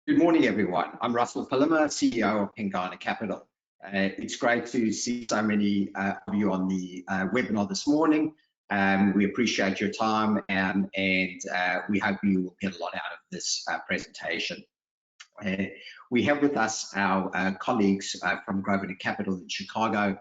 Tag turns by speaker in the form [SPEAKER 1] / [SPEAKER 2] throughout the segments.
[SPEAKER 1] Good morning, everyone. I'm Russell Palima, CEO of Pengana Capital. It's great to see so many of you on the webinar this morning. We appreciate your time and we hope you will get a lot out of this presentation. We have with us our colleagues from Grosvenor Capital in Chicago,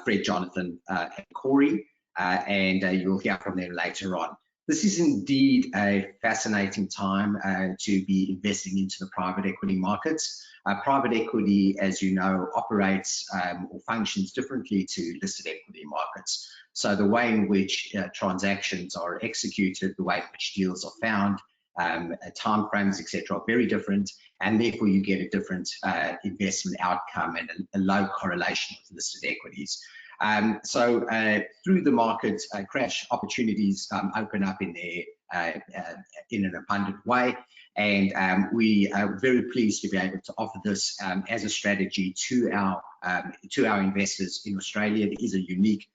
[SPEAKER 1] Fred, Jonathan, and Corey, and you'll hear from them later on. This is indeed a fascinating time to be investing into the private equity markets. Private equity, as you know, operates or functions differently to listed equity markets. So the way in which transactions are executed, the way in which deals are found, time frames, etc., are very different, and therefore you get a different investment outcome and a low correlation with listed equities. Through the market crash, opportunities open up in there in an abundant way, and we are very pleased to be able to offer this as a strategy to our investors in Australia. It is a unique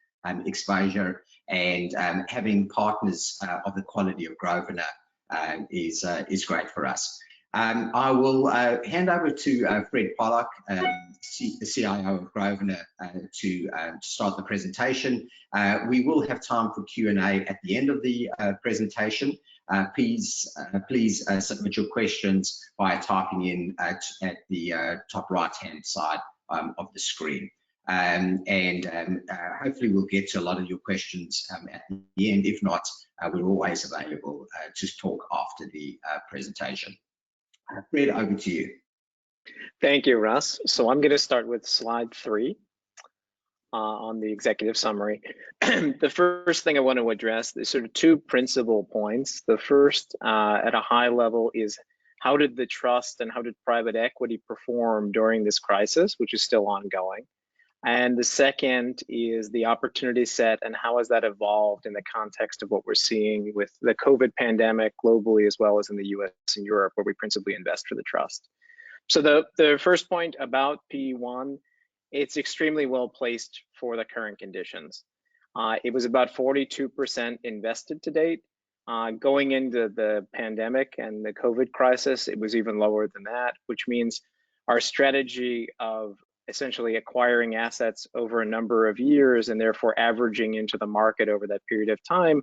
[SPEAKER 1] exposure, and having partners of the quality of Grosvenor is great for us. I will hand over to Fred Pollock, the CIO of Grosvenor, to start the presentation. We will have time for Q&A at the end of the presentation. Please submit your questions by typing in at the top right-hand side of the screen. Hopefully we'll get to a lot of your questions at the end. If not, we're always available to talk after the presentation. Fred, over to you.
[SPEAKER 2] Thank you, Russ. So I'm going to start with slide 3 on the executive summary. The first thing I want to address is sort of 2 principal points. The first, at a high level, is how did the trust and how did private equity perform during this crisis, which is still ongoing? And the second is the opportunity set and how has that evolved in the context of what we're seeing with the COVID pandemic globally, as well as in the US and Europe, where we principally invest for the trust. So the first point about PE1, it's extremely well placed for the current conditions. It was about 42% invested to date. Going into the pandemic and the COVID crisis, it was even lower than that, which means our strategy of essentially acquiring assets over a number of years and therefore averaging into the market over that period of time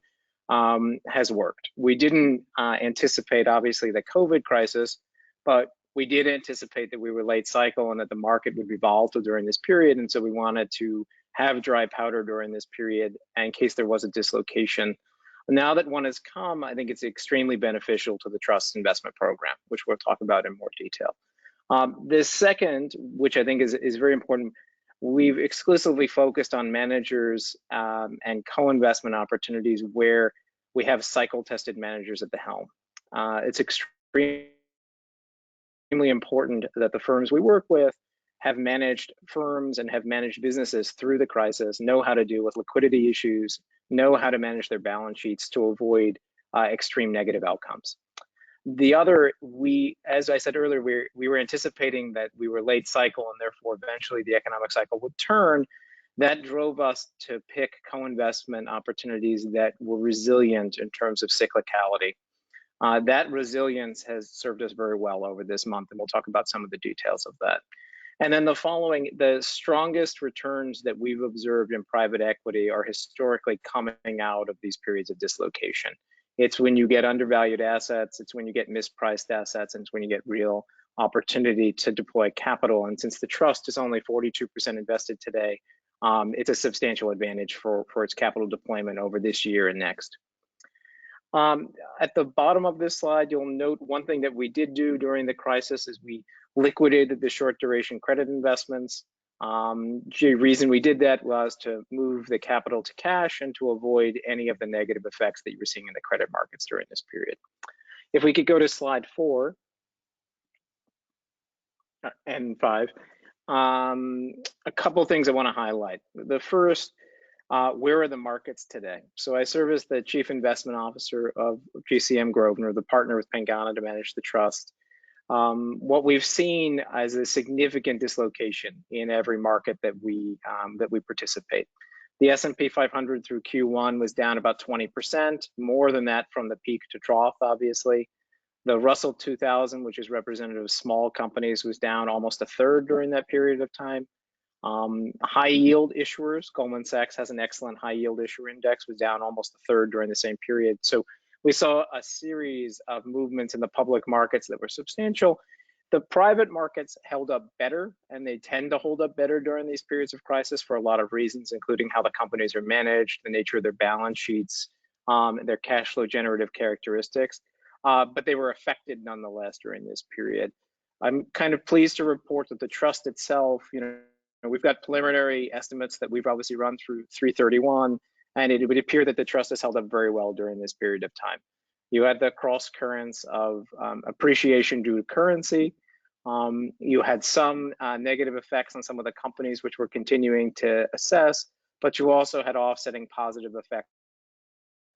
[SPEAKER 2] has worked. We didn't anticipate, obviously, the COVID crisis, but we did anticipate that we were late cycle and that the market would be volatile during this period. And so we wanted to have dry powder during this period in case there was a dislocation. Now that one has come, I think it's extremely beneficial to the trust investment program, which we'll talk about in more detail. The second, which I think is very important, we've exclusively focused on managers and co-investment opportunities where we have cycle-tested managers at the helm. It's extremely important that the firms we work with have managed firms and have managed businesses through the crisis, know how to deal with liquidity issues, know how to manage their balance sheets to avoid extreme negative outcomes. The other, as I said earlier, we were anticipating that we were late cycle and therefore eventually the economic cycle would turn. That drove us to pick co-investment opportunities that were resilient in terms of cyclicality. That resilience has served us very well over this month, and we'll talk about some of the details of that. And then the strongest returns that we've observed in private equity are historically coming out of these periods of dislocation. It's when you get undervalued assets, it's when you get mispriced assets, and it's when you get real opportunity to deploy capital. And since the trust is only 42% invested today, it's a substantial advantage for its capital deployment over this year and next. At the bottom of this slide, you'll note one thing that we did do during the crisis is we liquidated the short duration credit investments. The reason we did that was to move the capital to cash and to avoid any of the negative effects that you were seeing in the credit markets during this period. If we could go to slide 4 and 5, a couple of things I want to highlight. The first, where are the markets today? So I serve as the Chief Investment Officer of GCM Grosvenor, the partner with Pengana to manage the trust. What we've seen is a significant dislocation in every market that we participate. The S&P 500 through Q1 was down about 20%, more than that from the peak to trough, obviously. The Russell 2000, which is representative of small companies, was down almost a third during that period of time. High yield issuers, Goldman Sachs has an excellent high yield issuer index, was down almost a third during the same period. So we saw a series of movements in the public markets that were substantial. The private markets held up better, and they tend to hold up better during these periods of crisis for a lot of reasons, including how the companies are managed, the nature of their balance sheets, their cash flow generative characteristics. But they were affected nonetheless during this period. I'm kind of pleased to report that the trust itself, we've got preliminary estimates that we've obviously run through 3/31, and it would appear that the trust has held up very well during this period of time. You had the cross currents of appreciation due to currency. You had some negative effects on some of the companies which we're continuing to assess, but you also had offsetting positive effects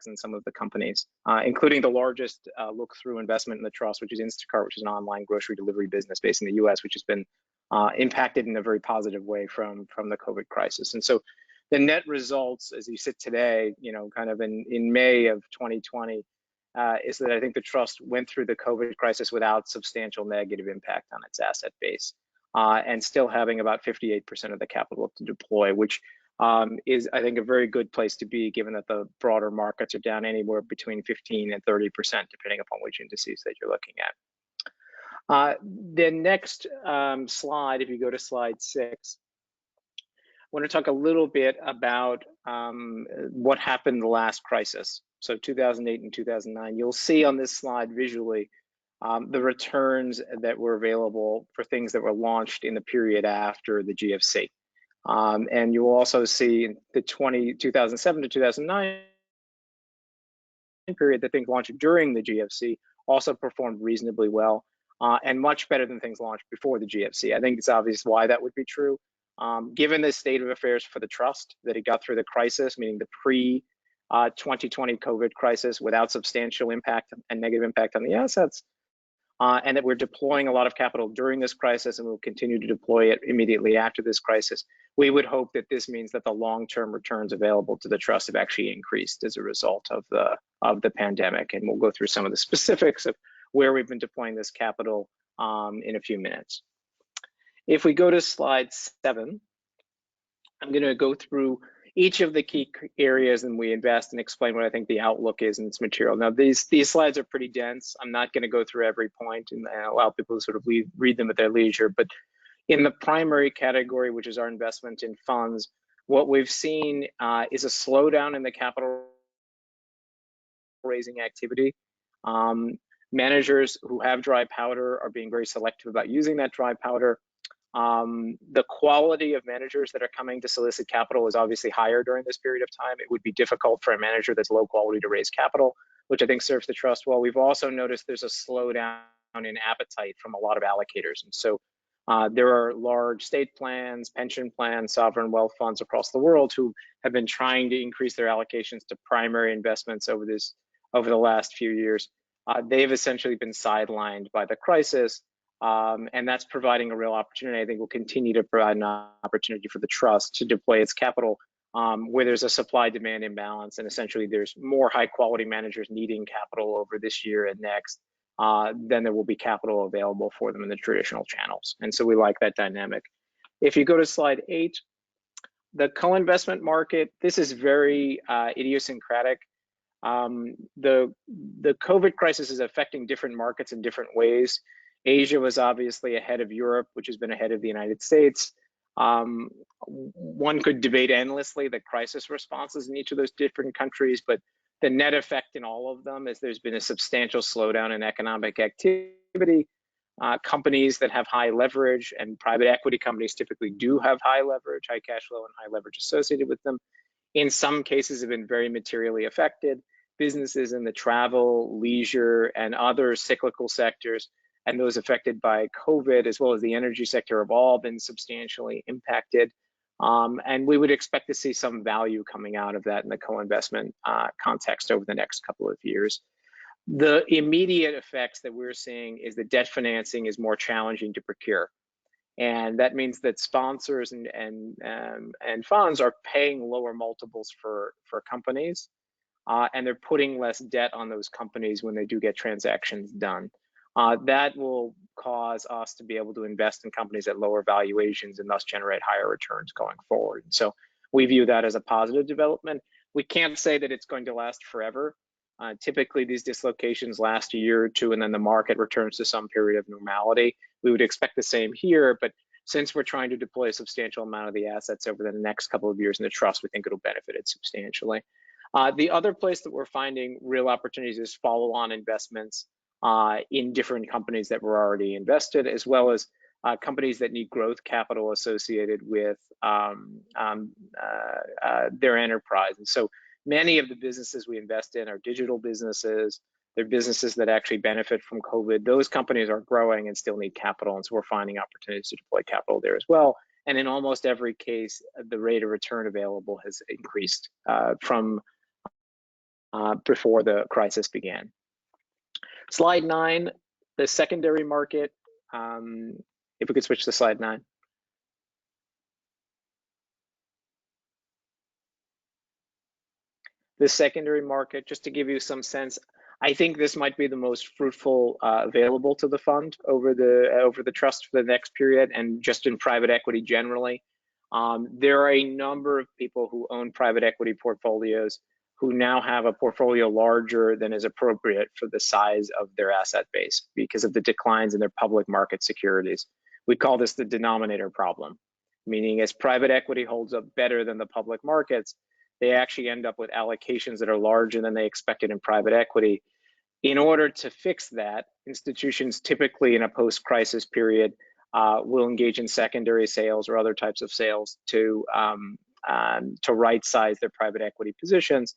[SPEAKER 2] in some of the companies, including the largest look-through investment in the trust, which is Instacart, which is an online grocery delivery business based in the US, which has been impacted in a very positive way from the COVID crisis. And so the net results, as you sit today, kind of in May of 2020, is that I think the trust went through the COVID crisis without substantial negative impact on its asset base, and still having about 58% of the capital to deploy, which is, I think, a very good place to be, given that the broader markets are down anywhere between 15 and 30%, depending upon which indices that you're looking at. The next slide, if you go to slide 6, I want to talk a little bit about what happened in the last crisis. So 2008 and 2009, you'll see on this slide visually the returns that were available for things that were launched in the period after the GFC. And you'll also see the 2007 to 2009 period that things launched during the GFC also performed reasonably well, and much better than things launched before the GFC. I think it's obvious why that would be true. Given the state of affairs for the trust, that it got through the crisis, meaning the pre-2020 COVID crisis, without substantial impact and negative impact on the assets, and that we're deploying a lot of capital during this crisis, and we'll continue to deploy it immediately after this crisis, we would hope that this means that the long-term returns available to the trust have actually increased as a result of the pandemic. And we'll go through some of the specifics of where we've been deploying this capital in a few minutes. If we go to slide 7, I'm going to go through each of the key areas and we invest and explain what I think the outlook is in this material. Now, these slides are pretty dense. I'm not going to go through every point and allow people to sort of read them at their leisure. But in the primary category, which is our investment in funds, what we've seen is a slowdown in the capital raising activity. Managers who have dry powder are being very selective about using that dry powder. The quality of managers that are coming to solicit capital is obviously higher during this period of time. It would be difficult for a manager that's low quality to raise capital, which I think serves the trust well. We've also noticed there's a slowdown in appetite from a lot of allocators. And so there are large state plans, pension plans, sovereign wealth funds across the world who have been trying to increase their allocations to primary investments over the last few years. They've essentially been sidelined by the crisis. And that's providing a real opportunity. I think will continue to provide an opportunity for the trust to deploy its capital where there's a supply-demand imbalance, and essentially there's more high-quality managers needing capital over this year and next than there will be capital available for them in the traditional channels. And so we like that dynamic. If you go to slide 8, the co-investment market, this is very idiosyncratic. The COVID crisis is affecting different markets in different ways. Asia was obviously ahead of Europe, which has been ahead of the United States. One could debate endlessly the crisis responses in each of those different countries, but the net effect in all of them is there's been a substantial slowdown in economic activity. Companies that have high leverage, and private equity companies typically do have high leverage, high cash flow and high leverage associated with them, in some cases have been very materially affected. Businesses in the travel, leisure, and other cyclical sectors, and those affected by COVID, as well as the energy sector, have all been substantially impacted. And we would expect to see some value coming out of that in the co-investment context over the next couple of years. The immediate effects that we're seeing is that debt financing is more challenging to procure. And that means that sponsors and funds are paying lower multiples for companies. and they're putting less debt on those companies when they do get transactions done. That will cause us to be able to invest in companies at lower valuations and thus generate higher returns going forward. So we view that as a positive development. We can't say that it's going to last forever. Typically, these dislocations last a year or two, and then the market returns to some period of normality. We would expect the same here, but since we're trying to deploy a substantial amount of the assets over the next couple of years in the trust, we think it'll benefit it substantially. The other place that we're finding real opportunities is follow-on investments in different companies that were already invested, as well as companies that need growth capital associated with their enterprise. And so many of the businesses we invest in are digital businesses. They're businesses that actually benefit from COVID. Those companies are growing and still need capital, and so we're finding opportunities to deploy capital there as well. And in almost every case, the rate of return available has increased from before the crisis began. Slide 9, the secondary market. If we could switch to slide 9. The secondary market, just to give you some sense, I think this might be the most fruitful available to the fund over the trust for the next period, and just in private equity generally. There are a number of people who own private equity portfolios who now have a portfolio larger than is appropriate for the size of their asset base because of the declines in their public market securities. We call this the denominator problem, meaning as private equity holds up better than the public markets, they actually end up with allocations that are larger than they expected in private equity. In order to fix that, institutions typically in a post-crisis period will engage in secondary sales or other types of sales to right-size their private equity positions.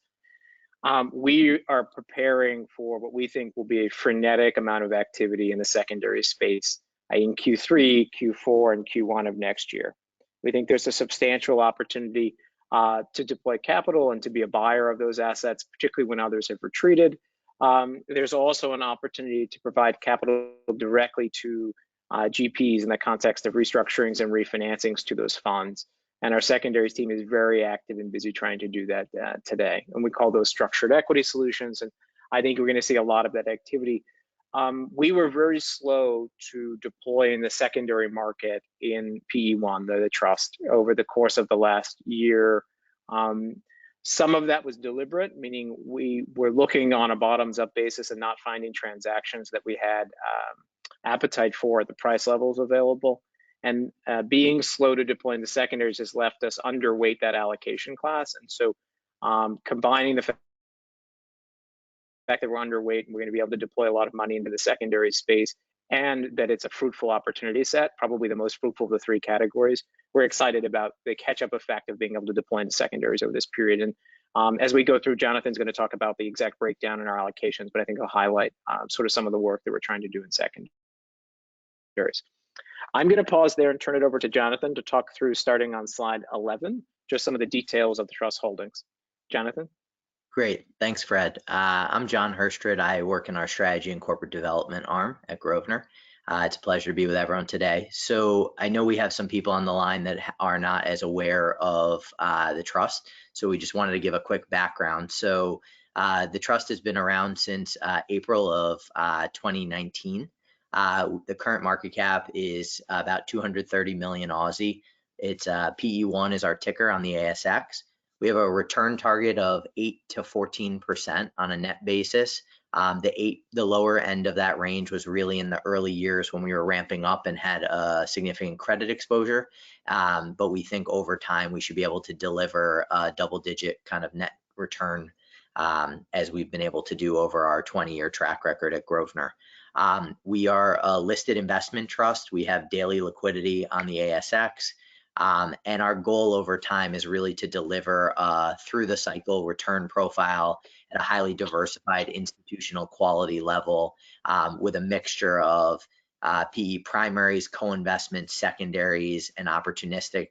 [SPEAKER 2] We are preparing for what we think will be a frenetic amount of activity in the secondary space in Q3, Q4, and Q1 of next year. We think there's a substantial opportunity to deploy capital and to be a buyer of those assets, particularly when others have retreated. There's also an opportunity to provide capital directly to GPs in the context of restructurings and refinancings to those funds. And our secondaries team is very active and busy trying to do that today. And we call those structured equity solutions. And I think we're going to see a lot of that activity. We were very slow to deploy in the secondary market in PE1, the trust, over the course of the last year. Some of that was deliberate, meaning we were looking on a bottoms-up basis and not finding transactions that we had appetite for at the price levels available. And being slow to deploy in the secondaries has left us underweight that allocation class. And so combining the fact that we're underweight and we're going to be able to deploy a lot of money into the secondary space, and that it's a fruitful opportunity set, probably the most fruitful of the three categories, we're excited about the catch-up effect of being able to deploy into secondaries over this period. And as we go through, Jonathan's going to talk about the exact breakdown in our allocations, but I think I'll highlight sort of some of the work that we're trying to do in secondaries. I'm going to pause there and turn it over to Jonathan to talk through, starting on slide 11, just some of the details of the trust holdings. Jonathan?
[SPEAKER 3] Great, thanks, Fred. I'm John Herstrid. I work in our strategy and corporate development arm at Grosvenor. It's a pleasure to be with everyone today. So I know we have some people on the line that are not as aware of the trust, so we just wanted to give a quick background. So the trust has been around since April of 2019. The current market cap is about 230 million Aussie. It's PE1 is our ticker on the ASX. We have a return target of 8 to 14% on a net basis. The lower end of that range was really in the early years when we were ramping up and had a significant credit exposure. But we think over time we should be able to deliver a double-digit kind of net return as we've been able to do over our 20-year track record at Grosvenor. We are a listed investment trust. We have daily liquidity on the ASX. And our goal over time is really to deliver through the cycle return profile at a highly diversified institutional quality level with a mixture of PE primaries, co-investment, secondaries, and opportunistic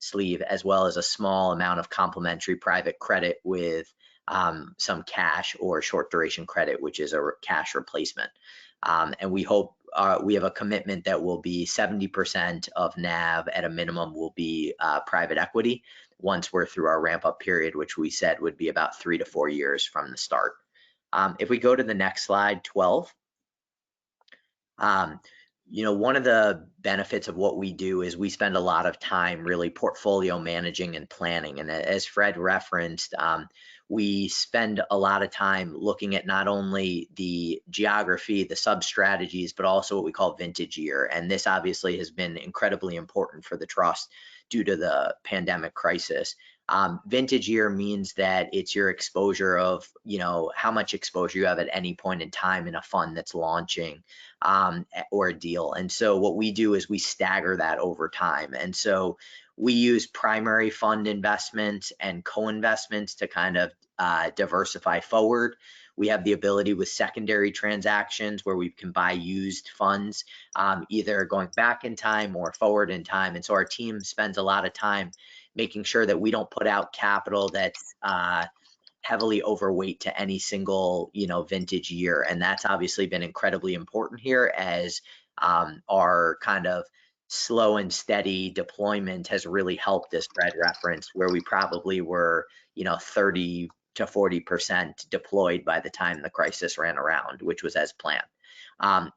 [SPEAKER 3] sleeve, as well as a small amount of complementary private credit with some cash or short duration credit, which is a cash replacement. And we hope we have a commitment that will be 70% of NAV at a minimum will be private equity. once we're through our ramp up period, which we said would be about 3 to 4 years from the start. If we go to the next slide, 12. One of the benefits of what we do is we spend a lot of time really portfolio managing and planning. And as Fred referenced, we spend a lot of time looking at not only the geography, the sub-strategies, but also what we call vintage year. And this obviously has been incredibly important for the trust due to the pandemic crisis. Vintage year means that it's your exposure of, how much exposure you have at any point in time in a fund that's launching or a deal. And so what we do is we stagger that over time. And so we use primary fund investments and co-investments to kind of diversify forward. We have the ability with secondary transactions where we can buy used funds, either going back in time or forward in time. And so our team spends a lot of time making sure that we don't put out capital that's heavily overweight to any single, vintage year. And that's obviously been incredibly important here as our kind of slow and steady deployment has really helped this Fred reference, where we probably were, 30 to 40% deployed by the time the crisis ran around, which was as planned.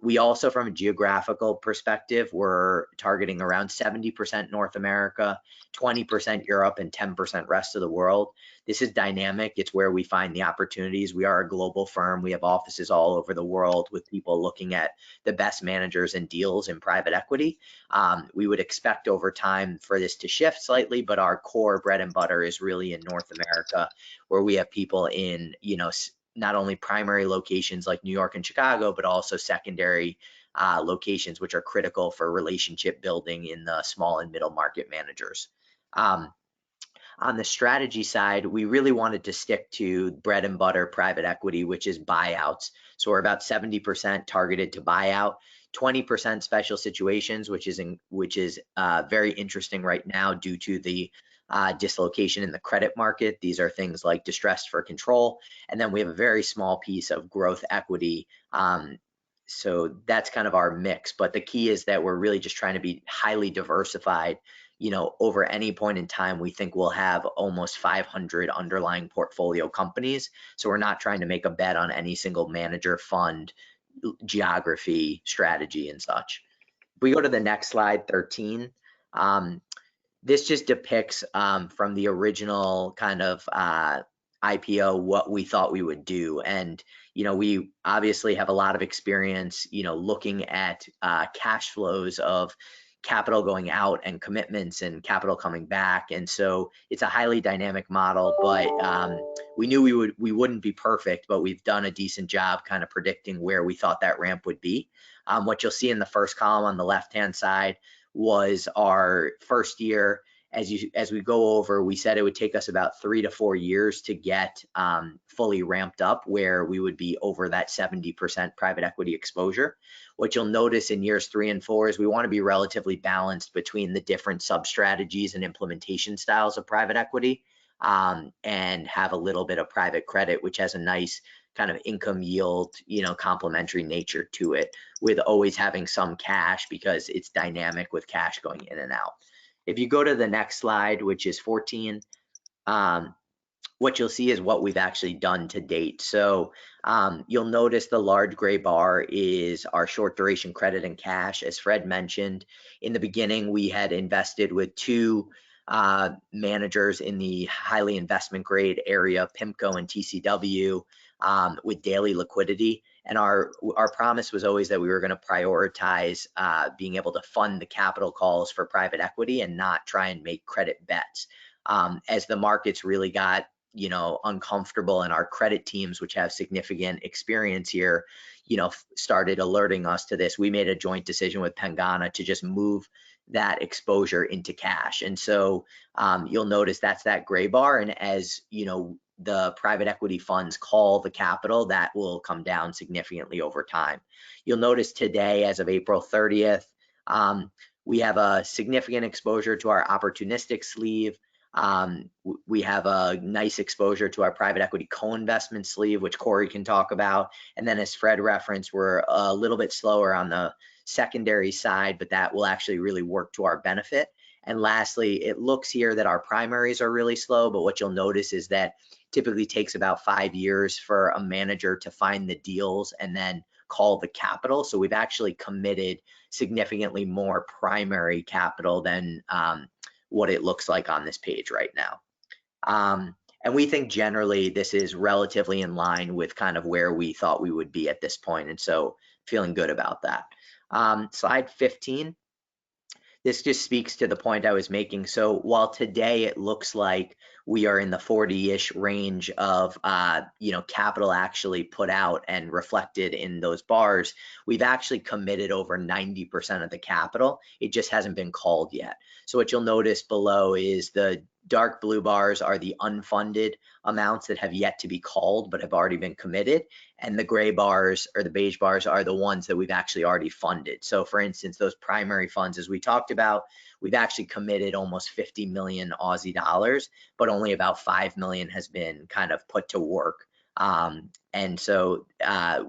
[SPEAKER 3] We also, from a geographical perspective, we're targeting around 70% North America, 20% Europe, and 10% rest of the world. This is dynamic. It's where we find the opportunities. We are a global firm. We have offices all over the world with people looking at the best managers and deals in private equity. We would expect over time for this to shift slightly, but our core bread and butter is really in North America, where we have people in, not only primary locations like New York and Chicago, but also secondary locations, which are critical for relationship building in the small and middle market managers. On the strategy side, we really wanted to stick to bread and butter private equity, which is buyouts. So we're about 70% targeted to buyout, 20% special situations, which is very interesting right now due to the dislocation in the credit market. These are things like distressed for control. And then we have a very small piece of growth equity. So that's kind of our mix. But the key is that we're really just trying to be highly diversified. Over any point in time, we think we'll have almost 500 underlying portfolio companies. So we're not trying to make a bet on any single manager, fund, geography, strategy, and such. If we go to the next slide, 13, this just depicts from the original kind of IPO what we thought we would do. And, we obviously have a lot of experience, looking at cash flows of capital going out and commitments and capital coming back. And so it's a highly dynamic model, but we knew we wouldn't be perfect, but we've done a decent job kind of predicting where we thought that ramp would be. What you'll see in the first column on the left-hand side was our first year. As we go over, we said it would take us about 3 to 4 years to get fully ramped up, where we would be over that 70% private equity exposure. What you'll notice in years 3 and 4 is we want to be relatively balanced between the different sub-strategies and implementation styles of private equity, and have a little bit of private credit, which has a nice kind of income yield, complementary nature to it, with always having some cash because it's dynamic with cash going in and out. If you go to the next slide, which is 14, what you'll see is what we've actually done to date. So you'll notice the large gray bar is our short duration credit and cash. As Fred mentioned, in the beginning, we had invested with 2 managers in the highly investment grade area, PIMCO and TCW, with daily liquidity. And our promise was always that we were going to prioritize being able to fund the capital calls for private equity and not try and make credit bets. As the markets really got, uncomfortable, and our credit teams, which have significant experience here, started alerting us to this, we made a joint decision with Pengana to just move that exposure into cash. And so you'll notice that's that gray bar. And as the private equity funds call the capital, that will come down significantly over time. You'll notice today, as of April 30th, we have a significant exposure to our opportunistic sleeve. We have a nice exposure to our private equity co-investment sleeve, which Corey can talk about. And then as Fred referenced, we're a little bit slower on the secondary side, but that will actually really work to our benefit. And lastly, it looks here that our primaries are really slow, but what you'll notice is that typically takes about 5 years for a manager to find the deals and then call the capital. So we've actually committed significantly more primary capital than what it looks like on this page right now. And we think generally this is relatively in line with kind of where we thought we would be at this point. And so feeling good about that. Slide 15. This just speaks to the point I was making. So while today it looks like we are in the 40-ish range of capital actually put out and reflected in those bars, we've actually committed over 90% of the capital. It just hasn't been called yet. So what you'll notice below is the dark blue bars are the unfunded amounts that have yet to be called but have already been committed, and the gray bars or the beige bars are the ones that we've actually already funded. So for instance, those primary funds, as we talked about, we've actually committed almost 50 million Aussie dollars, but only about 5 million has been kind of put to work. And so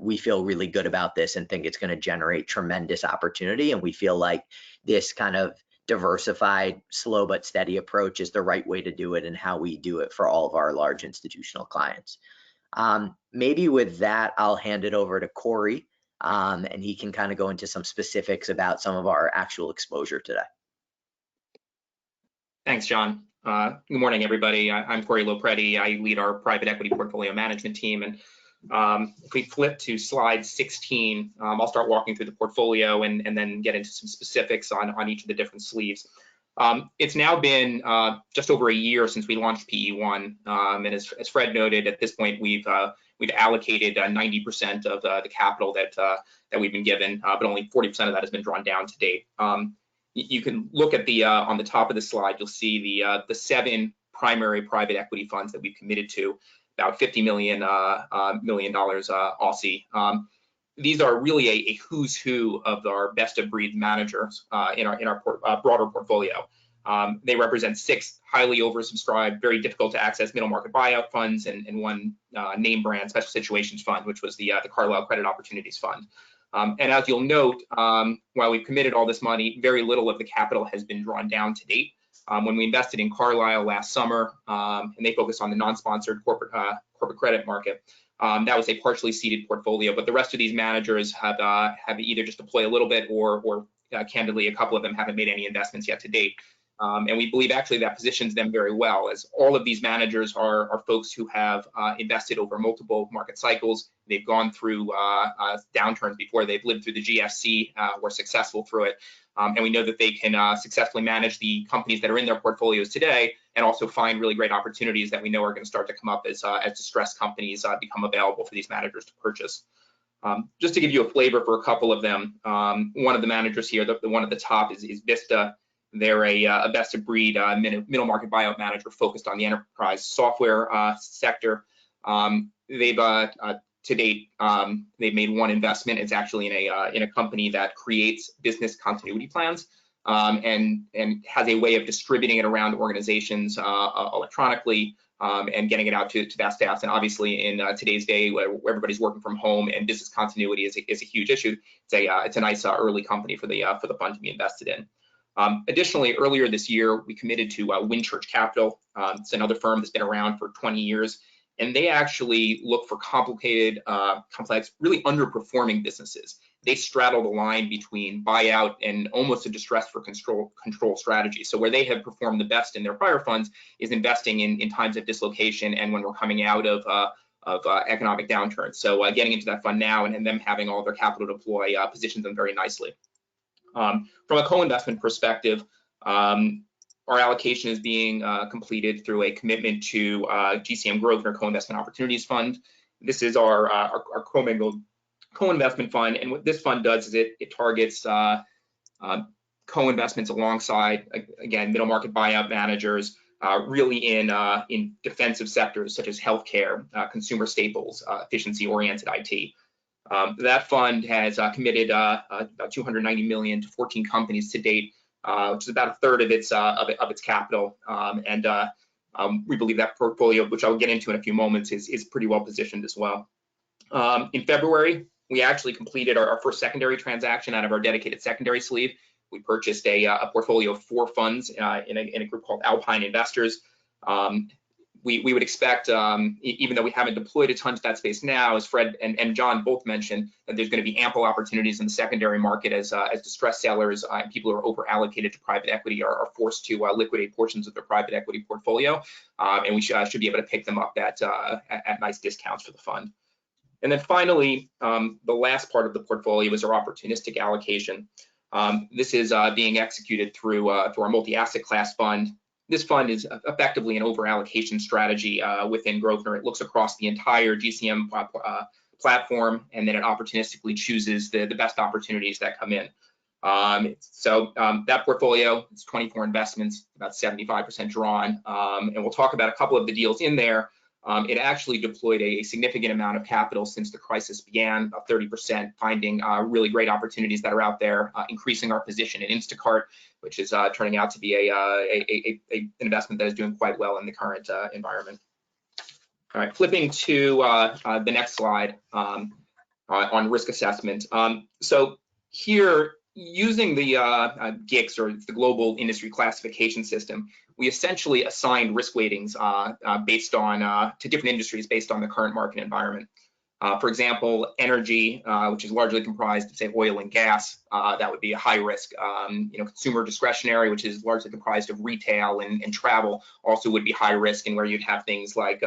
[SPEAKER 3] we feel really good about this and think it's going to generate tremendous opportunity. And we feel like this kind of diversified, slow but steady approach is the right way to do it and how we do it for all of our large institutional clients. Maybe with that, I'll hand it over to Corey, and he can kind of go into some specifics about some of our actual exposure today.
[SPEAKER 4] Thanks, John. Good morning, everybody. I'm Corey Lopretti. I lead our private equity portfolio management team. And if we flip to slide 16, I'll start walking through the portfolio and then get into some specifics on each of the different sleeves. It's now been just over a year since we launched PE1, and as Fred noted, at this point we've allocated 90% of the capital that we've been given, but only 40% of that has been drawn down to date. You can look at the on the top of the slide. You'll see the 7 primary private equity funds that we've committed to, about $50 million Aussie. These are really a who's who of our best of breed managers in our broader portfolio. They represent 6 highly oversubscribed, very difficult to access middle market buyout funds and one name brand special situations fund, which was the Carlyle Credit Opportunities Fund. And as you'll note, while we've committed all this money, very little of the capital has been drawn down to date. When we invested in Carlyle last summer, and they focused on the non-sponsored corporate credit market, that was a partially seeded portfolio, but the rest of these managers have either just deployed a little bit or candidly, a couple of them haven't made any investments yet to date. And we believe actually that positions them very well, as all of these managers are folks who have invested over multiple market cycles. They've gone through downturns before. They've lived through the GFC, were successful through it. And we know that they can successfully manage the companies that are in their portfolios today and also find really great opportunities that we know are going to start to come up as distressed companies become available for these managers to purchase. Just to give you a flavor for a couple of them, one of the managers here, the one at the top is Vista. They're a best of breed middle market buyout manager focused on the enterprise software sector. They've to date, they've made one investment. It's actually in a company that creates business continuity plans and has a way of distributing it around organizations electronically and getting it out to that staff. And obviously, in today's day, where everybody's working from home and business continuity is a huge issue, it's a nice early company for the fund to be invested in. Additionally, earlier this year, we committed to Winchurch Capital. It's another firm that's been around for 20 years, and they actually look for complicated, complex, really underperforming businesses. They straddle the line between buyout and almost a distress for control strategy. So where they have performed the best in their prior funds is investing in times of dislocation and when we're coming out of economic downturns. So getting into that fund now and them having all their capital deploy positions them very nicely. From a co-investment perspective, our allocation is being completed through a commitment to GCM Grosvenor Co-Investment Opportunities Fund. This is our commingled co-investment fund, and what this fund does is it targets co-investments alongside, again, middle market buyout managers, really in defensive sectors such as healthcare, consumer staples, efficiency-oriented IT. That fund has committed about $290 million to 14 companies to date, which is about a third of its capital. We believe that portfolio, which I'll get into in a few moments, is pretty well positioned as well. In February, we actually completed our first secondary transaction out of our dedicated secondary sleeve. We purchased a portfolio of 4 funds in a group called Alpine Investors. We would expect, even though we haven't deployed a ton to that space now, as Fred and John both mentioned, that there's going to be ample opportunities in the secondary market as distressed sellers and people who are over allocated to private equity are forced to liquidate portions of their private equity portfolio, and we should be able to pick them up at nice discounts for the fund. And then finally, the last part of the portfolio is our opportunistic allocation. This is being executed through our MultiAsset Class fund. This fund is effectively an over-allocation strategy within Grosvenor. It looks across the entire GCM platform, and then it opportunistically chooses the best opportunities that come in. That portfolio is 24 investments, about 75% drawn, and we'll talk about a couple of the deals in there. It actually deployed a significant amount of capital since the crisis began, about 30%, finding really great opportunities that are out there, increasing our position in Instacart, which is turning out to be an investment that is doing quite well in the current environment. All right, flipping to the next slide on risk assessment. So here, using the GICS, or the Global Industry Classification System, we essentially assigned risk weightings based on to different industries based on the current market environment. For example, energy, which is largely comprised of, say, oil and gas, that would be a high risk. Consumer discretionary, which is largely comprised of retail and travel, also would be high risk, and where you'd have things like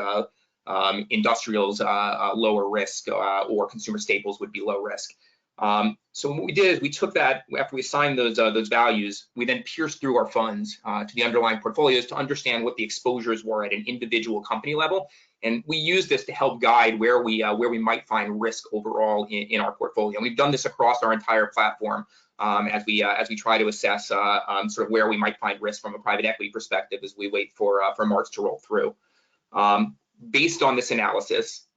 [SPEAKER 4] industrials, lower risk, or consumer staples would be low risk. So what we did is we took that, after we assigned those values, we then pierced through our funds to the underlying portfolios to understand what the exposures were at an individual company level, and we use this to help guide where we might find risk overall in our portfolio. And we've done this across our entire platform as we try to assess sort of where we might find risk from a private equity perspective as we wait for March to roll through. Based on this analysis,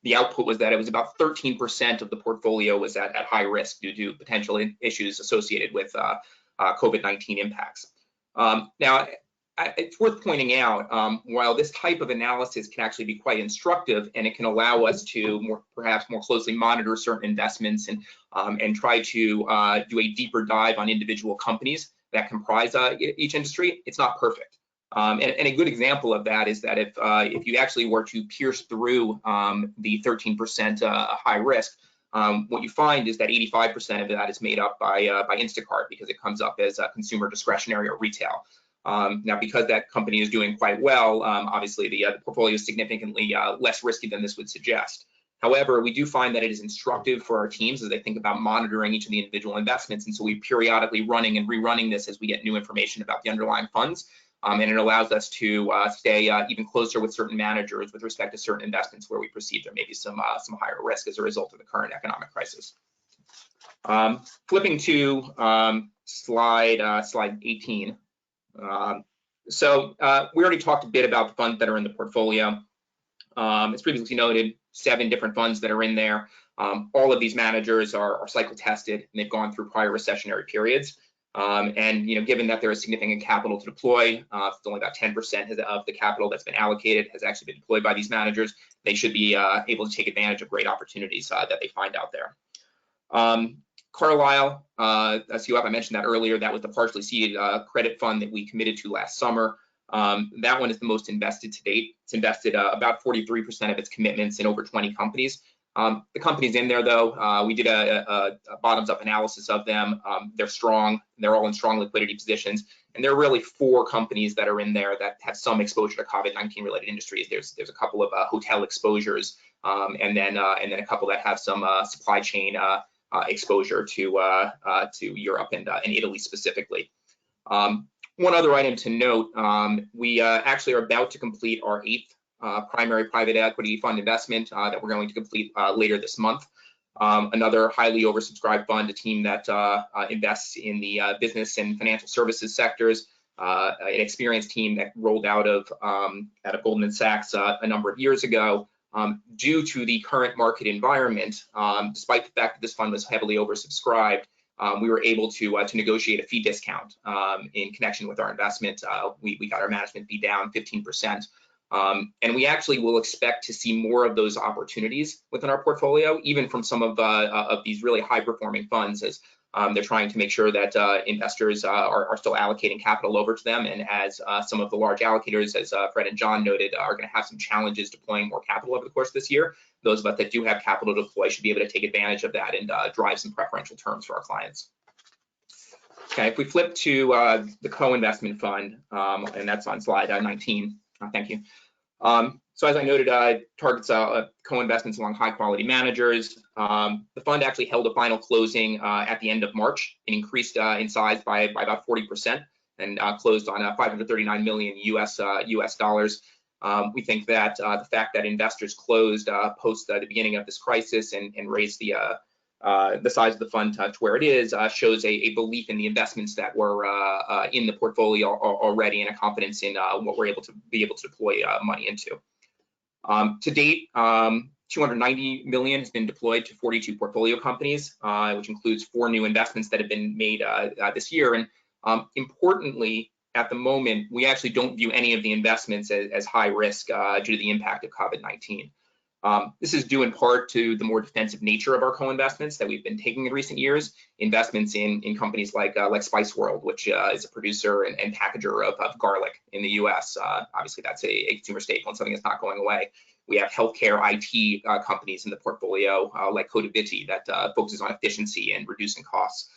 [SPEAKER 4] the output was that it was about 13% of the portfolio was at high risk due to potential issues associated with COVID-19 impacts. Now, it's worth pointing out, while this type of analysis can actually be quite instructive, and it can allow us to perhaps more closely monitor certain investments and try to do a deeper dive on individual companies that comprise each industry, it's not perfect. And a good example of that is that if you actually were to pierce through the 13% high risk, what you find is that 85% of that is made up by Instacart, because it comes up as consumer discretionary or retail. Now, because that company is doing quite well, obviously the portfolio is significantly less risky than this would suggest. However, we do find that it is instructive for our teams as they think about monitoring each of the individual investments, and so we periodically running and rerunning this as we get new information about the underlying funds. And it allows us to stay even closer with certain managers with respect to certain investments where we perceive there may be some higher risk as a result of the current economic crisis. Flipping to slide 18. So we already talked a bit about the funds that are in the portfolio. As previously noted, 7 different funds that are in there. All of these managers are cycle tested, and they've gone through prior recessionary periods. And given that there is significant capital to deploy, it's only about 10% of the capital that's been allocated has actually been deployed by these managers. They should be able to take advantage of great opportunities that they find out there. Carlyle, CUF, I mentioned that earlier. That was the partially seeded credit fund that we committed to last summer. That one is the most invested to date. It's invested about 43% of its commitments in over 20 companies. The companies in there, though, we did a bottoms-up analysis of them. They're strong. They're all in strong liquidity positions, and there are really 4 companies that are in there that have some exposure to COVID-19 related industries. There's a couple of hotel exposures, and then a couple that have some supply chain exposure to Europe and Italy specifically. One other item to note: we actually are about to complete our 8th primary private equity fund investment that we're going to complete later this month. Another highly oversubscribed fund, a team that invests in the business and financial services sectors, an experienced team that rolled out of Goldman Sachs a number of years ago. Due to the current market environment, despite the fact that this fund was heavily oversubscribed, we were able to negotiate a fee discount in connection with our investment. We got our management fee down 15%. And we actually will expect to see more of those opportunities within our portfolio, even from some of these really high-performing funds, as they're trying to make sure that investors are still allocating capital over to them. And as some of the large allocators, as Fred and John noted, are going to have some challenges deploying more capital over the course of this year, those of us that do have capital to deploy should be able to take advantage of that and drive some preferential terms for our clients. Okay, if we flip to the co-investment fund, and that's on slide 19. Thank you. So as I noted, targets co-investments along high-quality managers. The fund actually held a final closing at the end of March. It increased in size by about 40% and closed on $539 million US dollars. We think that the fact that investors closed post the beginning of this crisis and raised the size of the fund to where it is shows a belief in the investments that were in the portfolio already, and a confidence in what we're able to deploy money into. To date, $290 million has been deployed to 42 portfolio companies, which includes 4 new investments that have been made this year. And importantly, at the moment, we actually don't view any of the investments as high risk due to the impact of COVID-19. This is due in part to the more defensive nature of our co-investments that we've been taking in recent years. Investments in companies like Spice World, which is a producer and packager of garlic in the US. Obviously, that's a consumer staple and something that's not going away. We have healthcare IT companies in the portfolio like Codiviti that focuses on efficiency and reducing costs.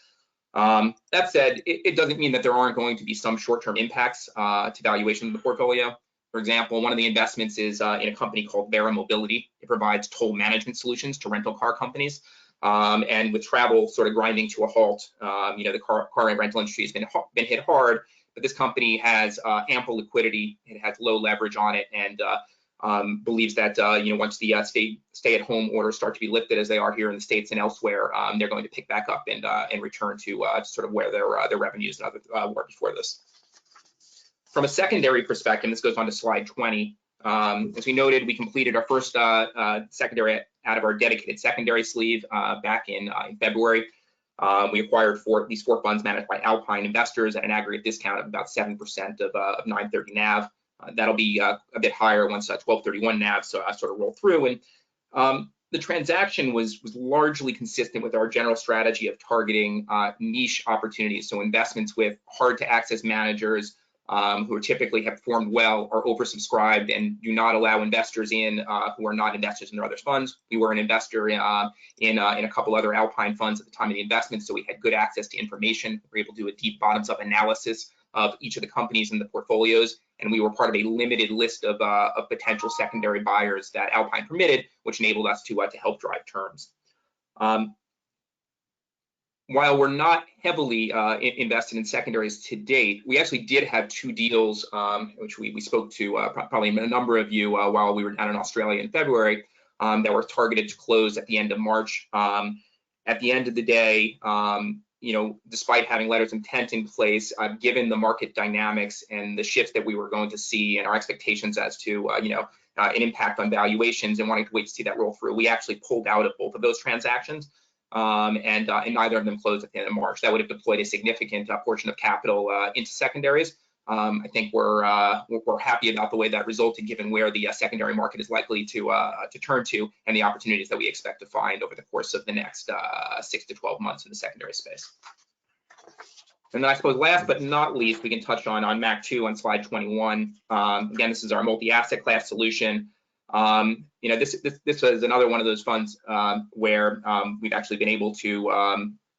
[SPEAKER 4] That said, it doesn't mean that there aren't going to be some short-term impacts to valuation of the portfolio. For example, one of the investments is in a company called Vera Mobility. It provides toll management solutions to rental car companies. And with travel sort of grinding to a halt, the car rental industry has been hit hard, but this company has ample liquidity. It has low leverage on it, and believes that once the stay-at-home orders start to be lifted, as they are here in the States and elsewhere, they're going to pick back up and return to sort of where their revenues and other were before this. From a secondary perspective, this goes on to slide 20. As we noted, we completed our first secondary out of our dedicated secondary sleeve back in February. We acquired these 4 funds managed by Alpine investors at an aggregate discount of about 7% of 930 NAV. That'll be a bit higher once 1231 NAV sort of roll through. And the transaction was largely consistent with our general strategy of targeting niche opportunities, so investments with hard-to-access managers, who typically have performed well, are oversubscribed, and do not allow investors in who are not investors in their other funds. We were an investor in a couple other Alpine funds at the time of the investment, so we had good access to information. We were able to do a deep bottoms-up analysis of each of the companies in the portfolios, and we were part of a limited list of potential secondary buyers that Alpine permitted, which enabled us to help drive terms. While we're not heavily invested in secondaries to date, we actually did have 2 deals, which we spoke to probably a number of you while we were down in Australia in February, that were targeted to close at the end of March. At the end of the day, despite having letters of intent in place, given the market dynamics and the shifts that we were going to see and our expectations as to an impact on valuations and wanting to wait to see that roll through, we actually pulled out of both of those transactions. And neither of them closed at the end of March. That would have deployed a significant portion of capital into secondaries. I think we're happy about the way that resulted, given where the secondary market is likely to turn to, and the opportunities that we expect to find over the course of the next 6 to 12 months in the secondary space. And then I suppose last but not least, we can touch on MAC2 on slide 21. Again, this is our multi-asset class solution. This is another one of those funds where we've actually been able to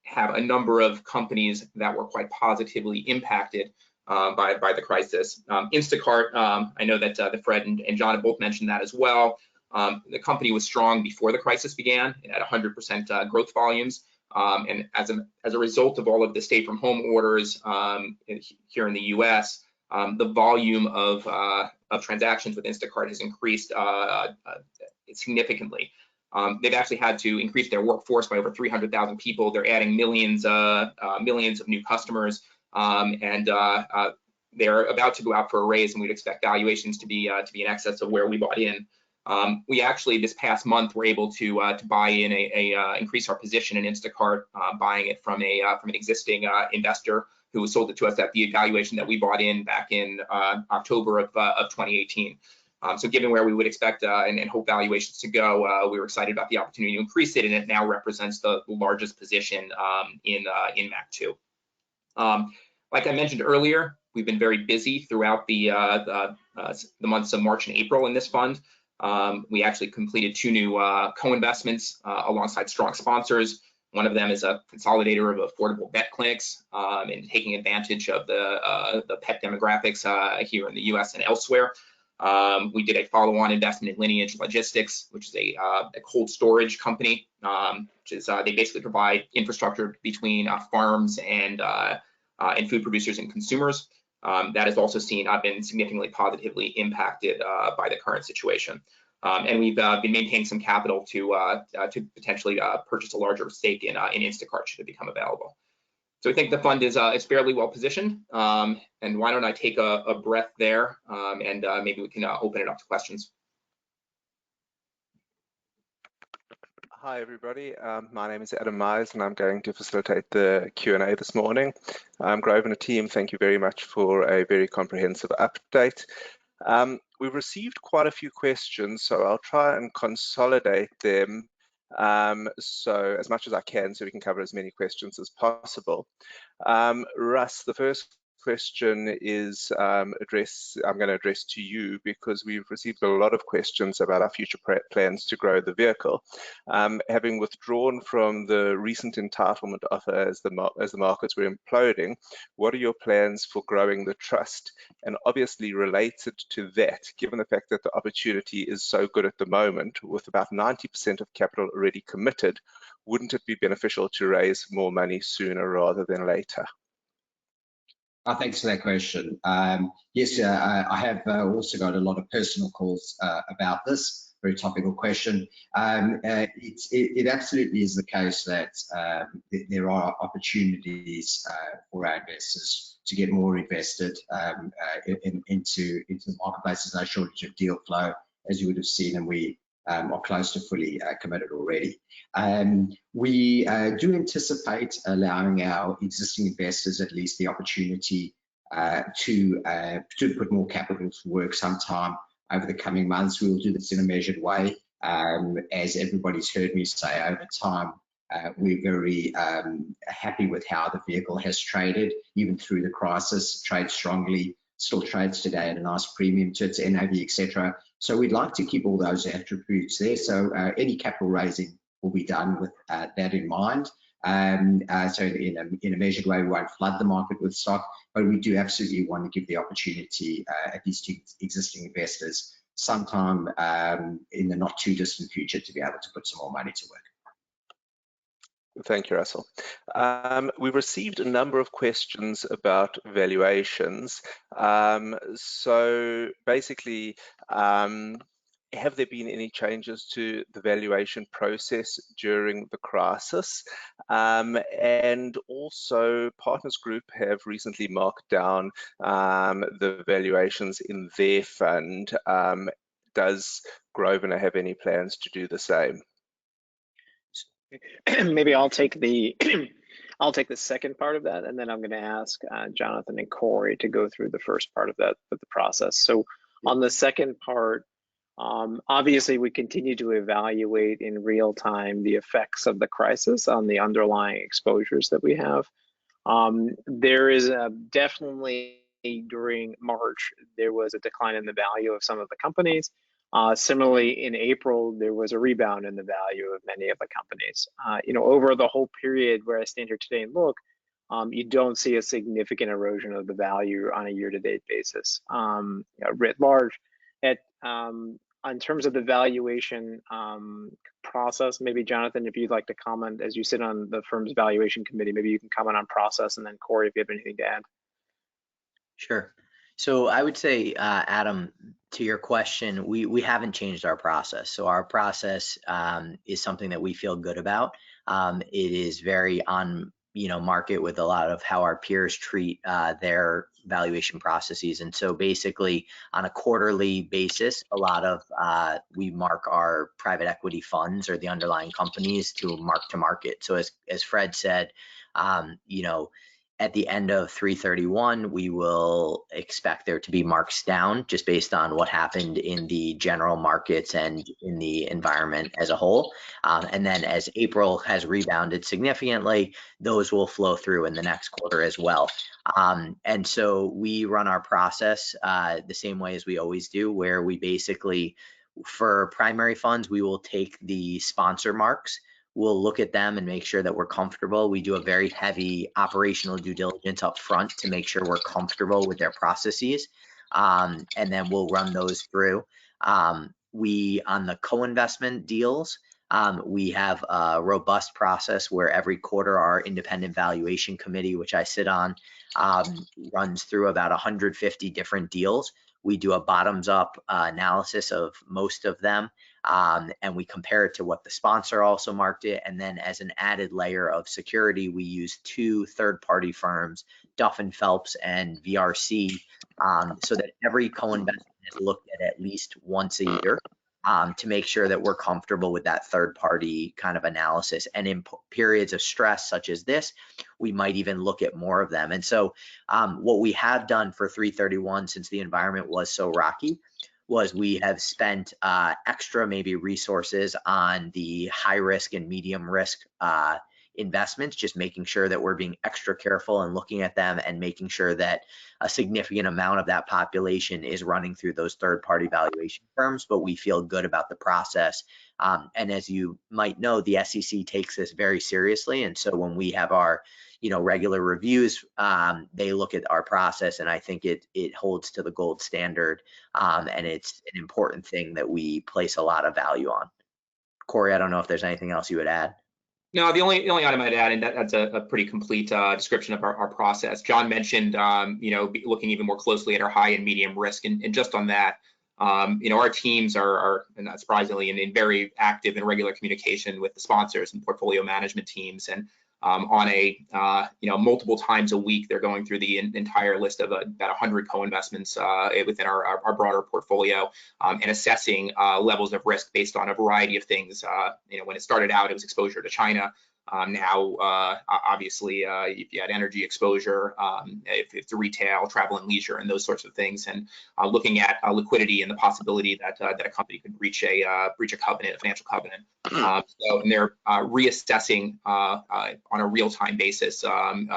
[SPEAKER 4] have a number of companies that were quite positively impacted by the crisis. Instacart, I know that Fred and John have both mentioned that as well. The company was strong before the crisis began. It had 100% growth volumes. And as a result of all of the stay-from-home orders here in the US, the volume of transactions with Instacart has increased significantly. They've actually had to increase their workforce by over 300,000 people. They're adding millions of new customers, and they're about to go out for a raise, and we'd expect valuations to be in excess of where we bought in. We actually this past month were able to buy in increase our position in Instacart, buying it from an existing investor who sold it to us at the valuation that we bought in back in October of 2018. So given where we would expect and hope valuations to go, we were excited about the opportunity to increase it, and it now represents the largest position in MAC2. Like I mentioned earlier, we've been very busy throughout the months of March and April in this fund. We actually completed 2 new co-investments alongside strong sponsors. One of them is a consolidator of affordable vet clinics and taking advantage of the pet demographics here in the US and elsewhere. We did a follow-on investment in Lineage Logistics, which is a cold storage company, which is they basically provide infrastructure between farms and food producers and consumers. That has also been significantly positively impacted by the current situation. And we've been maintaining some capital to potentially purchase a larger stake in Instacart should it become available. So I think the fund is fairly well positioned. And why don't I take a breath there and maybe we can open it up to questions.
[SPEAKER 5] Hi everybody, my name is Adam Myers and I'm going to facilitate the Q&A this morning. Grosvenor team, thank you very much for a very comprehensive update. We've received quite a few questions, so I'll try and consolidate them so as much as I can so we can cover as many questions as possible. Russ, the first question is I'm going to address to you because we've received a lot of questions about our future plans to grow the vehicle. Having withdrawn from the recent entitlement offer as the markets were imploding, what are your plans for growing the trust? And obviously related to that, given the fact that the opportunity is so good at the moment, with about 90% of capital already committed, wouldn't it be beneficial to raise more money sooner rather than later?
[SPEAKER 1] Thanks for that question. Yes, I have also got a lot of personal calls about this, very topical question. It absolutely is the case that there are opportunities for our investors to get more invested into the marketplace. There's no shortage of deal flow, as you would have seen, and we are close to fully committed already. We do anticipate allowing our existing investors at least the opportunity to put more capital to work sometime over the coming months. We will do this in a measured way. As everybody's heard me say over time, we're very happy with how the vehicle has traded, even through the crisis. Trades strongly, still trades today at a nice premium to its NAV, etc. So we'd like to keep all those attributes there. So any capital raising will be done with that in mind. So in a measured way, we won't flood the market with stock, but we do absolutely want to give the opportunity at least to existing investors sometime in the not too distant future to be able to put some more money to work.
[SPEAKER 5] Thank you, Russell. We've received a number of questions about valuations. So basically, have there been any changes to the valuation process during the crisis? And also, Partners Group have recently marked down the valuations in their fund. Does Grosvenor have any plans to do the same?
[SPEAKER 2] Maybe I'll take the second part of that, and then I'm going to ask Jonathan and Corey to go through the first part of that with the process. So on the second part, obviously we continue to evaluate in real time the effects of the crisis on the underlying exposures that we have. There is definitely during March there was a decline in the value of some of the companies. Similarly, in April, there was a rebound in the value of many of the companies. Over the whole period where I stand here today and look, you don't see a significant erosion of the value on a year-to-date basis. Writ large, in terms of the valuation process, maybe Jonathan, if you'd like to comment, as you sit on the firm's valuation committee, maybe you can comment on process, and then Corey, if you have anything to add.
[SPEAKER 3] Sure. So I would say, Adam, to your question, we haven't changed our process. So our process is something that we feel good about. It is very on market with a lot of how our peers treat their valuation processes. And so basically on a quarterly basis, a lot of we mark our private equity funds or the underlying companies to mark to market. So as Fred said, At the end of 3/31, we will expect there to be marks down just based on what happened in the general markets and in the environment as a whole. And then as April has rebounded significantly, those will flow through in the next quarter as well. And so we run our process the same way as we always do, where we basically, for primary funds, we will take the sponsor marks. We'll look at them and make sure that we're comfortable. We do a very heavy operational due diligence up front to make sure we're comfortable with their processes. And then we'll run those through. On the co-investment deals, we have a robust process where every quarter our independent valuation committee, which I sit on, runs through about 150 different deals. We do a bottoms-up analysis of most of them, and we compare it to what the sponsor also marked it. And then as an added layer of security, we use 2 third-party firms, Duff & Phelps and VRC, so that every co-investment is looked at least once a year to make sure that we're comfortable with that third-party kind of analysis. And in periods of stress such as this, we might even look at more of them. And so what we have done for 3/31, since the environment was so rocky, was we have spent extra maybe resources on the high risk and medium risk investments, just making sure that we're being extra careful and looking at them and making sure that a significant amount of that population is running through those third-party valuation firms. But we feel good about the process. And as you might know, the SEC takes this very seriously. And so when we have our regular reviews, they look at our process, and I think it holds to the gold standard, and it's an important thing that we place a lot of value on. Corey, I don't know if there's anything else you would add.
[SPEAKER 4] No, the only item I'd add, and that's a pretty complete description of our process. John mentioned, looking even more closely at our high and medium risk, and just on that, our teams are not surprisingly in very active and regular communication with the sponsors and portfolio management teams, and on a multiple times a week, they're going through the entire list of about 100 co-investments within our broader portfolio, and assessing levels of risk based on a variety of things. When it started out, it was exposure to China. Now, obviously, if you had energy exposure, if it's retail, travel and leisure, and those sorts of things, and looking at liquidity and the possibility that a company could breach a covenant, a financial covenant. And they're reassessing on a real-time basis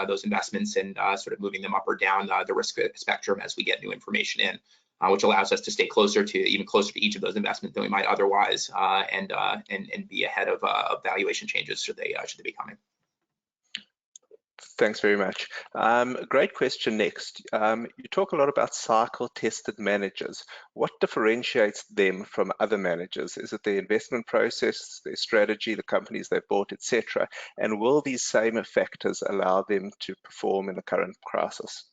[SPEAKER 4] those investments and sort of moving them up or down the risk spectrum as we get new information in. Which allows us to stay closer to each of those investments than we might otherwise, and be ahead of valuation changes should they be coming.
[SPEAKER 5] Thanks very much. Great question next. You talk a lot about cycle-tested managers. What differentiates them from other managers? Is it the investment process, their strategy, the companies they've bought, etc.? And will these same factors allow them to perform in the current crisis?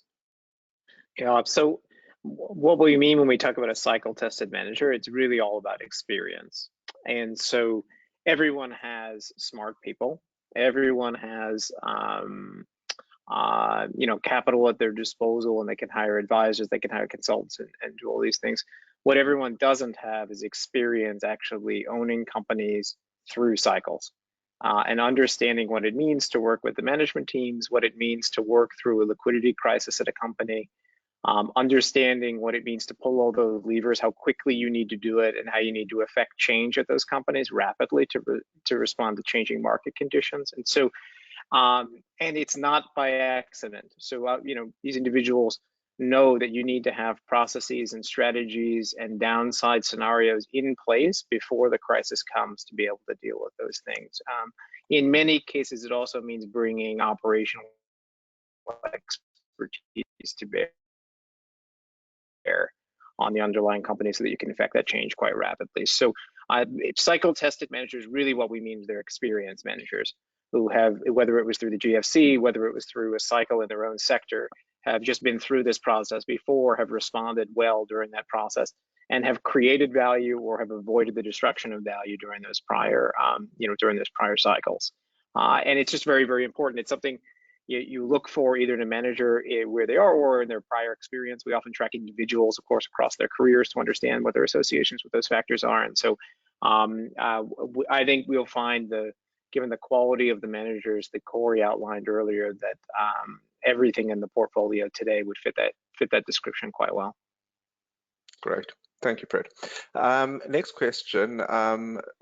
[SPEAKER 2] Yeah, so what we mean when we talk about a cycle-tested manager, it's really all about experience. And so everyone has smart people. Everyone has, capital at their disposal, and they can hire advisors, they can hire consultants, and do all these things. What everyone doesn't have is experience actually owning companies through cycles, and understanding what it means to work with the management teams, what it means to work through a liquidity crisis at a company. Understanding what it means to pull all those levers, how quickly you need to do it, and how you need to affect change at those companies rapidly to respond to changing market conditions. And so, and it's not by accident. So, these individuals know that you need to have processes and strategies and downside scenarios in place before the crisis comes to be able to deal with those things. In many cases, it also means bringing operational expertise to bear on the underlying company so that you can affect that change quite rapidly. So cycle-tested managers, really what we mean is they're experienced managers who have, whether it was through the GFC, whether it was through a cycle in their own sector, have just been through this process before, have responded well during that process, and have created value or have avoided the destruction of value during those prior, during those prior cycles. And it's just very, very important. It's something you look for either in a manager where they are or in their prior experience. We often track individuals, of course, across their careers to understand what their associations with those factors are. And so I think we'll find given the quality of the managers that Corey outlined earlier, that everything in the portfolio today would fit that description quite well.
[SPEAKER 5] Great. Thank you, Fred. Next question.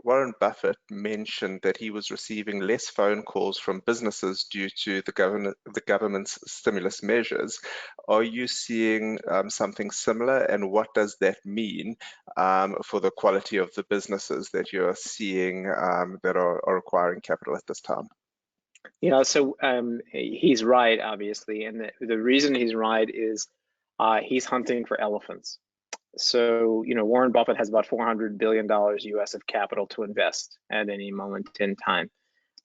[SPEAKER 5] Warren Buffett mentioned that he was receiving less phone calls from businesses due to the government's stimulus measures. Are you seeing something similar, and what does that mean for the quality of the businesses that you're seeing that are acquiring capital at this time?
[SPEAKER 2] Yeah, so he's right, obviously, and the reason he's right is he's hunting for elephants. So, Warren Buffett has about $400 billion US of capital to invest at any moment in time.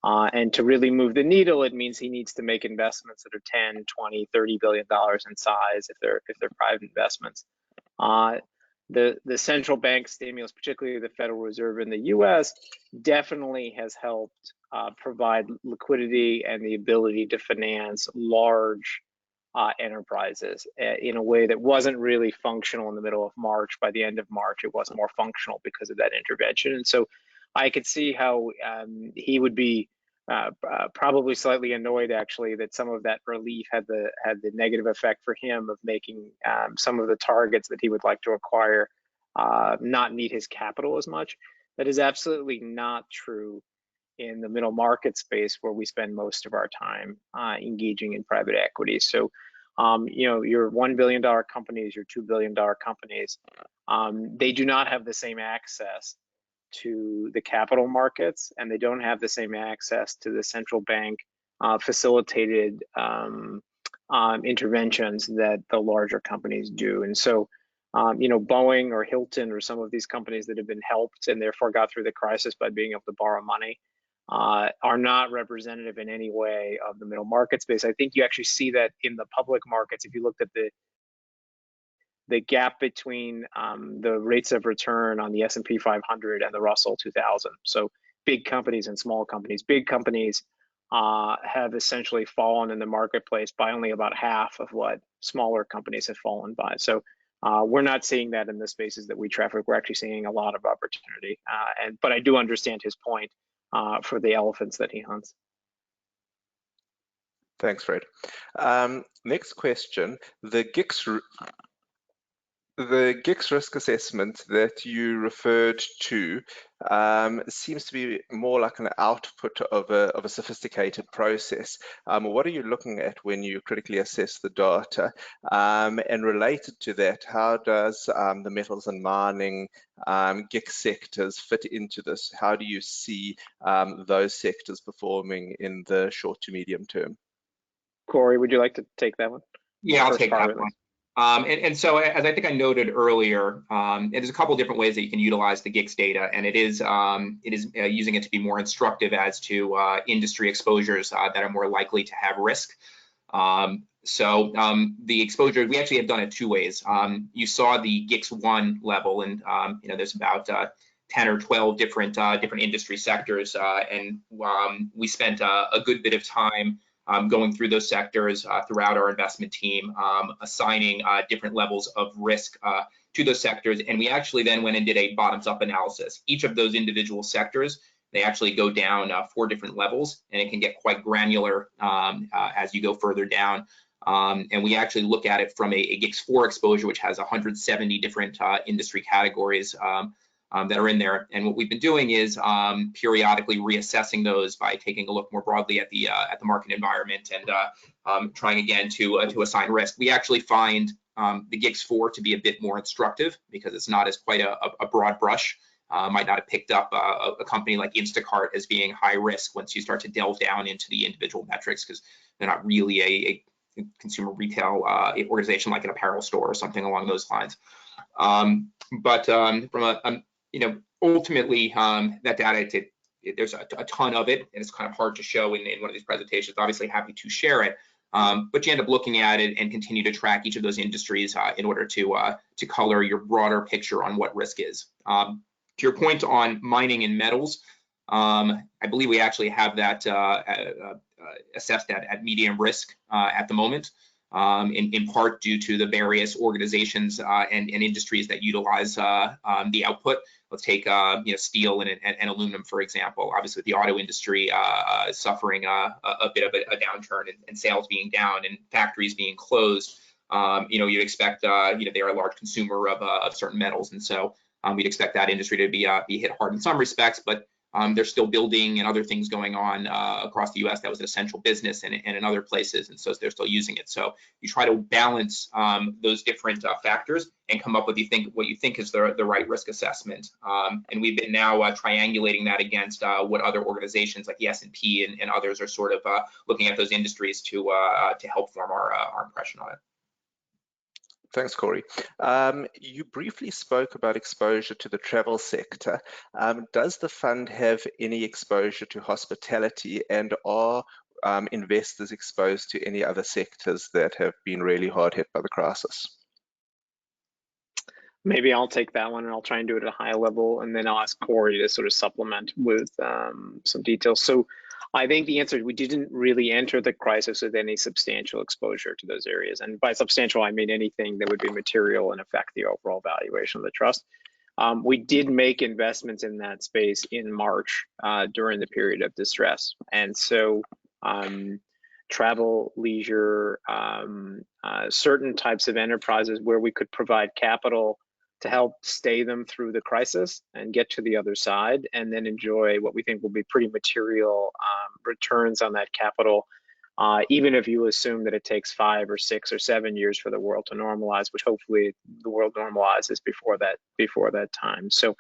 [SPEAKER 2] And to really move the needle, it means he needs to make investments that are 10, 20, $30 billion in size if they're private investments. The central bank stimulus, particularly the Federal Reserve in the US, definitely has helped provide liquidity and the ability to finance large enterprises in a way that wasn't really functional in the middle of March. By the end of March, it was more functional because of that intervention. And so I could see how he would be probably slightly annoyed, actually, that some of that relief had the negative effect for him of making some of the targets that he would like to acquire not need his capital as much. That is absolutely not true in the middle market space, where we spend most of our time engaging in private equity. So, your $1 billion companies, your $2 billion companies, they do not have the same access to the capital markets, and they don't have the same access to the central bank facilitated interventions that the larger companies do. And so, Boeing or Hilton or some of these companies that have been helped and therefore got through the crisis by being able to borrow money are not representative in any way of the middle market space. I think you actually see that in the public markets. If you looked at the gap between the rates of return on the S&P 500 and the Russell 2000, so big companies and small companies, big companies have essentially fallen in the marketplace by only about half of what smaller companies have fallen by. So we're not seeing that in the spaces that we traffic. We're actually seeing a lot of opportunity. But I do understand his point for the elephants that he hunts.
[SPEAKER 5] Thanks, Fred. Next question. The GICS risk assessment that you referred to seems to be more like an output of a sophisticated process. What are you looking at when you critically assess the data? And related to that, how does the metals and mining GICS sectors fit into this? How do you see those sectors performing in the short to medium term?
[SPEAKER 2] Corey, would you like to take that one?
[SPEAKER 4] Yeah, I'll take that one. And so, as I think I noted earlier, there's a couple different ways that you can utilize the GICS data, and it is using it to be more instructive as to industry exposures that are more likely to have risk. The exposure, we actually have done it two ways. You saw the GICS 1 level, and there's about 10 or 12 different industry sectors, and we spent a good bit of time going through those sectors throughout our investment team, assigning different levels of risk to those sectors. And we actually then went and did a bottoms-up analysis. Each of those individual sectors, they actually go down 4 different levels, and it can get quite granular as you go further down. And we actually look at it from a GICS 4 exposure, which has 170 different industry categories that are in there. And what we've been doing is periodically reassessing those by taking a look more broadly at the market environment and trying again to assign risk. We actually find the GICS 4 to be a bit more instructive because it's not as quite a broad brush. Might not have picked up a company like Instacart as being high risk once you start to delve down into the individual metrics, because they're not really a consumer retail organization like an apparel store or something along those lines. But from a ultimately, that data, there's a ton of it, and it's kind of hard to show in one of these presentations. Obviously, happy to share it, but you end up looking at it and continue to track each of those industries in order to color your broader picture on what risk is. To your point on mining and metals, I believe we actually have that assessed at medium risk at the moment. in part due to the various organizations and industries that utilize the output. Let's take steel and aluminum, for example. Obviously, the auto industry is suffering a bit of a downturn and sales being down and factories being closed. You'd expect they are a large consumer of certain metals, and so we'd expect that industry to be hit hard in some respects, but they're still building and other things going on across the U.S. That was an essential business and in other places, and so they're still using it. So you try to balance those different factors and come up with what you think is the right risk assessment. And we've been now triangulating that against what other organizations like the S&P and others are sort of looking at those industries to help form our impression on it.
[SPEAKER 5] Thanks, Corey. You briefly spoke about exposure to the travel sector. Does the fund have any exposure to hospitality, and are investors exposed to any other sectors that have been really hard hit by the crisis?
[SPEAKER 2] Maybe I'll take that one and I'll try and do it at a high level, and then I'll ask Corey to sort of supplement with some details. So I think the answer is we didn't really enter the crisis with any substantial exposure to those areas. And by substantial, I mean anything that would be material and affect the overall valuation of the trust. We did make investments in that space in March during the period of distress. And so travel, leisure, certain types of enterprises where we could provide capital to help stay them through the crisis and get to the other side, and then enjoy what we think will be pretty material returns on that capital, even if you assume that it takes 5 or 6 or 7 years for the world to normalize, which hopefully the world normalizes before that time. So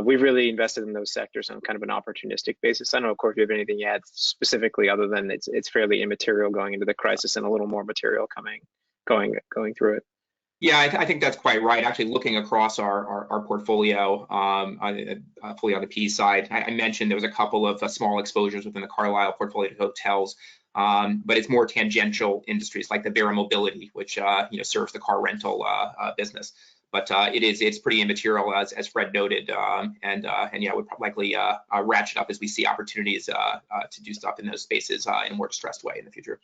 [SPEAKER 2] we've really invested in those sectors on kind of an opportunistic basis. I don't know, Corey, if you have anything to add specifically, other than it's fairly immaterial going into the crisis and a little more material going through it.
[SPEAKER 4] Yeah, I think that's quite right. Actually, looking across our portfolio, fully on the P side, I mentioned there was a couple of small exposures within the Carlyle portfolio to hotels, but it's more tangential industries like the Vera Mobility, which serves the car rental business. But it's pretty immaterial, as Fred noted, and would likely ratchet up as we see opportunities to do stuff in those spaces in a more distressed way in the future.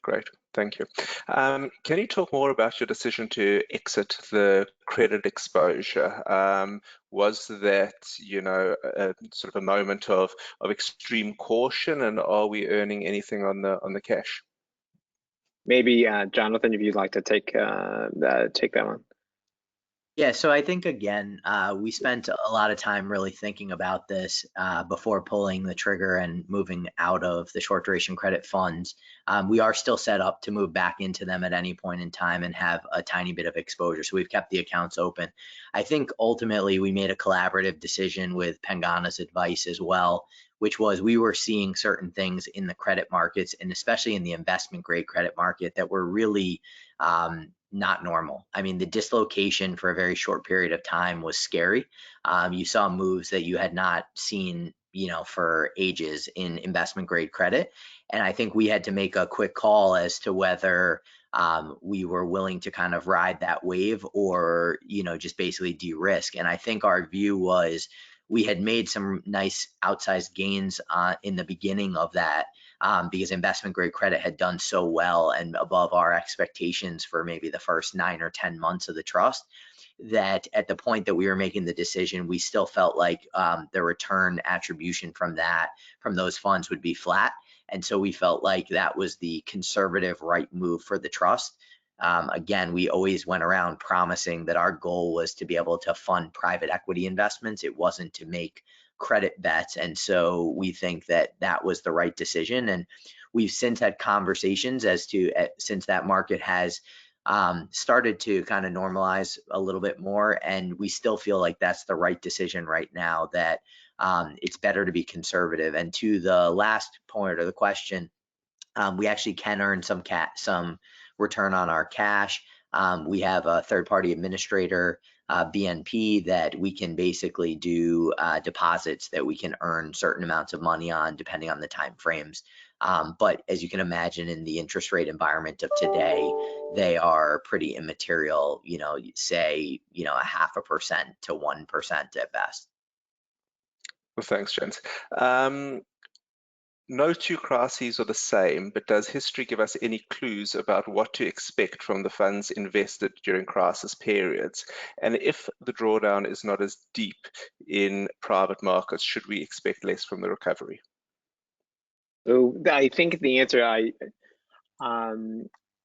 [SPEAKER 5] Great, thank you. Can you talk more about your decision to exit the credit exposure? Was that, sort of a moment of extreme caution, and are we earning anything on the cash?
[SPEAKER 2] Maybe Jonathan, if you'd like to take that one.
[SPEAKER 3] Yeah, so I think, again, we spent a lot of time really thinking about this before pulling the trigger and moving out of the short duration credit funds. We are still set up to move back into them at any point in time and have a tiny bit of exposure. So we've kept the accounts open. I think ultimately we made a collaborative decision with Pengana's advice as well, which was we were seeing certain things in the credit markets, and especially in the investment grade credit market, that were really not normal. I mean, the dislocation for a very short period of time was scary. You saw moves that you had not seen, for ages in investment grade credit. And I think we had to make a quick call as to whether we were willing to kind of ride that wave or, just basically de-risk. And I think our view was we had made some nice outsized gains in the beginning of that, because investment grade credit had done so well and above our expectations for maybe the first 9 or 10 months of the trust, that at the point that we were making the decision, we still felt like the return attribution from those funds would be flat. And so we felt like that was the conservative right move for the trust. Again, we always went around promising that our goal was to be able to fund private equity investments. It wasn't to make credit bets. And so we think that that was the right decision. And we've since had conversations as to, since that market has started to kind of normalize a little bit more, and we still feel like that's the right decision right now, that it's better to be conservative. And to the last point of the question, we actually can earn some return on our cash. We have a third-party administrator, BNP, that we can basically do deposits that we can earn certain amounts of money on depending on the time frames. But as you can imagine, in the interest rate environment of today, they are pretty immaterial, say, 0.5% to 1% at best.
[SPEAKER 5] Well, thanks, gents. No two crises are the same, but does history give us any clues about what to expect from the funds invested during crisis periods? And if the drawdown is not as deep in private markets, should we expect less from the recovery?
[SPEAKER 2] So I think the answer,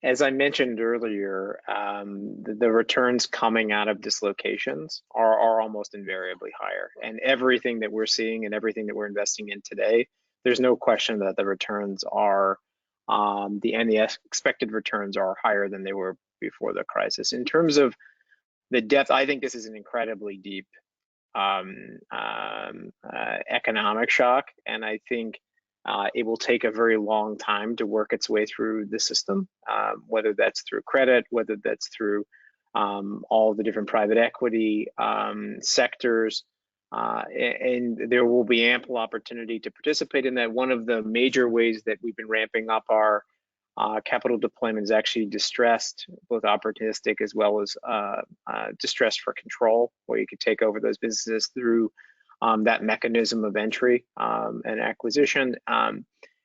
[SPEAKER 2] as I mentioned earlier, the returns coming out of dislocations are almost invariably higher. And everything that we're seeing and everything that we're investing in today, there's no question that the returns are, the expected returns are higher than they were before the crisis. In terms of the depth, I think this is an incredibly deep economic shock, and I think it will take a very long time to work its way through the system, whether that's through credit, whether that's through all the different private equity sectors, and there will be ample opportunity to participate in that. One of the major ways that we've been ramping up our capital deployment is actually distressed, both opportunistic as well as distressed for control, where you could take over those businesses through that mechanism of entry and acquisition.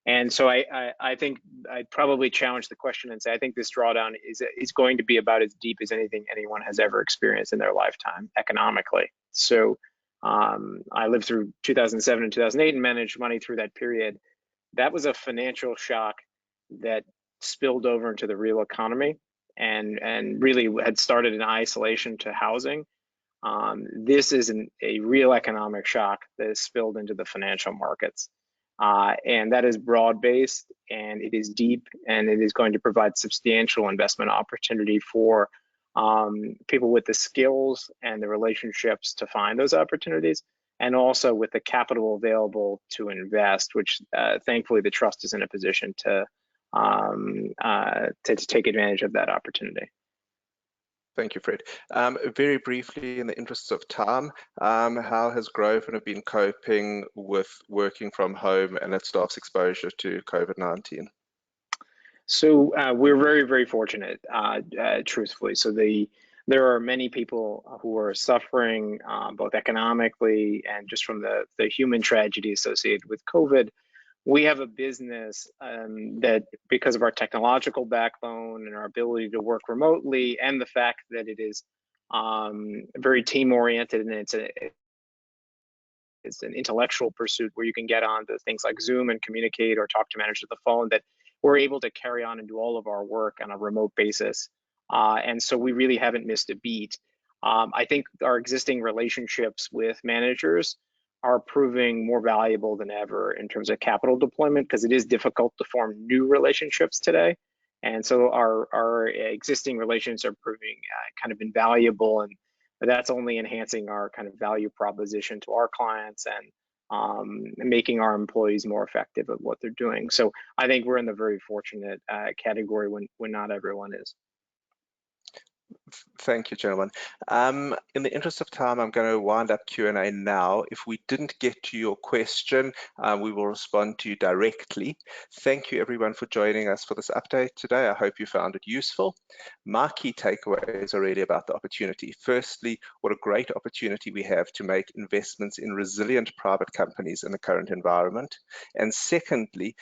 [SPEAKER 2] And so I think I'd probably challenge the question and say I think this drawdown is going to be about as deep as anything anyone has ever experienced in their lifetime economically. So I lived through 2007 and 2008 and managed money through that period. That was a financial shock that spilled over into the real economy and really had started in isolation to housing. This is a real economic shock that has spilled into the financial markets. And that is broad-based, and it is deep, and it is going to provide substantial investment opportunity for people with the skills and the relationships to find those opportunities, and also with the capital available to invest, which thankfully the trust is in a position to take advantage of that opportunity.
[SPEAKER 5] Thank you, Fred. Very briefly, in the interests of time, how has Grosvenor been coping with working from home and its staff's exposure to COVID-19?
[SPEAKER 2] So we're very, very fortunate, truthfully. So there are many people who are suffering both economically and just from the human tragedy associated with COVID. We have a business that, because of our technological backbone and our ability to work remotely, and the fact that it is very team-oriented, and it's an intellectual pursuit where you can get on to things like Zoom and communicate or talk to managers on the phone, that we're able to carry on and do all of our work on a remote basis. And so we really haven't missed a beat. I think our existing relationships with managers are proving more valuable than ever in terms of capital deployment, because it is difficult to form new relationships today. And so our existing relations are proving kind of invaluable, and that's only enhancing our kind of value proposition to our clients and making our employees more effective at what they're doing. So I think we're in the very fortunate category when not everyone is.
[SPEAKER 5] Thank you, gentlemen. In the interest of time, I'm going to wind up Q&A now. If we didn't get to your question, we will respond to you directly. Thank you, everyone, for joining us for this update today. I hope you found it useful. My key takeaways are really about the opportunity. Firstly, what a great opportunity we have to make investments in resilient private companies in the current environment. And secondly,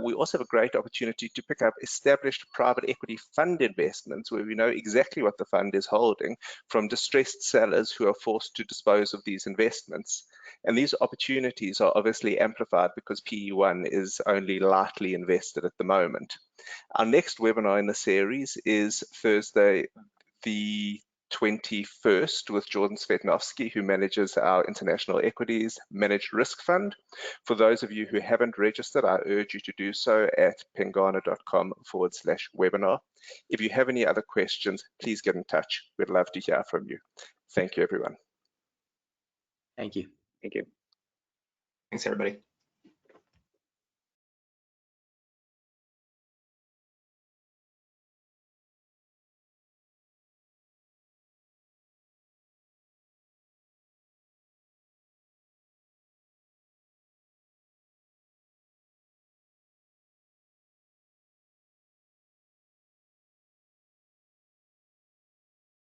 [SPEAKER 5] we also have a great opportunity to pick up established private equity fund investments where we know exactly what the fund is holding from distressed sellers who are forced to dispose of these investments. And these opportunities are obviously amplified because PE1 is only lightly invested at the moment. Our next webinar in the series is Thursday, the 21st, with Jordan Svetnovsky, who manages our international equities managed risk fund. For those of you who haven't registered, I urge you to do so at pengana.com/webinar. If you have any other questions, please get in touch. We'd love to hear from you. Thank you, everyone.
[SPEAKER 3] Thank you.
[SPEAKER 2] Thank you.
[SPEAKER 4] Thanks, everybody.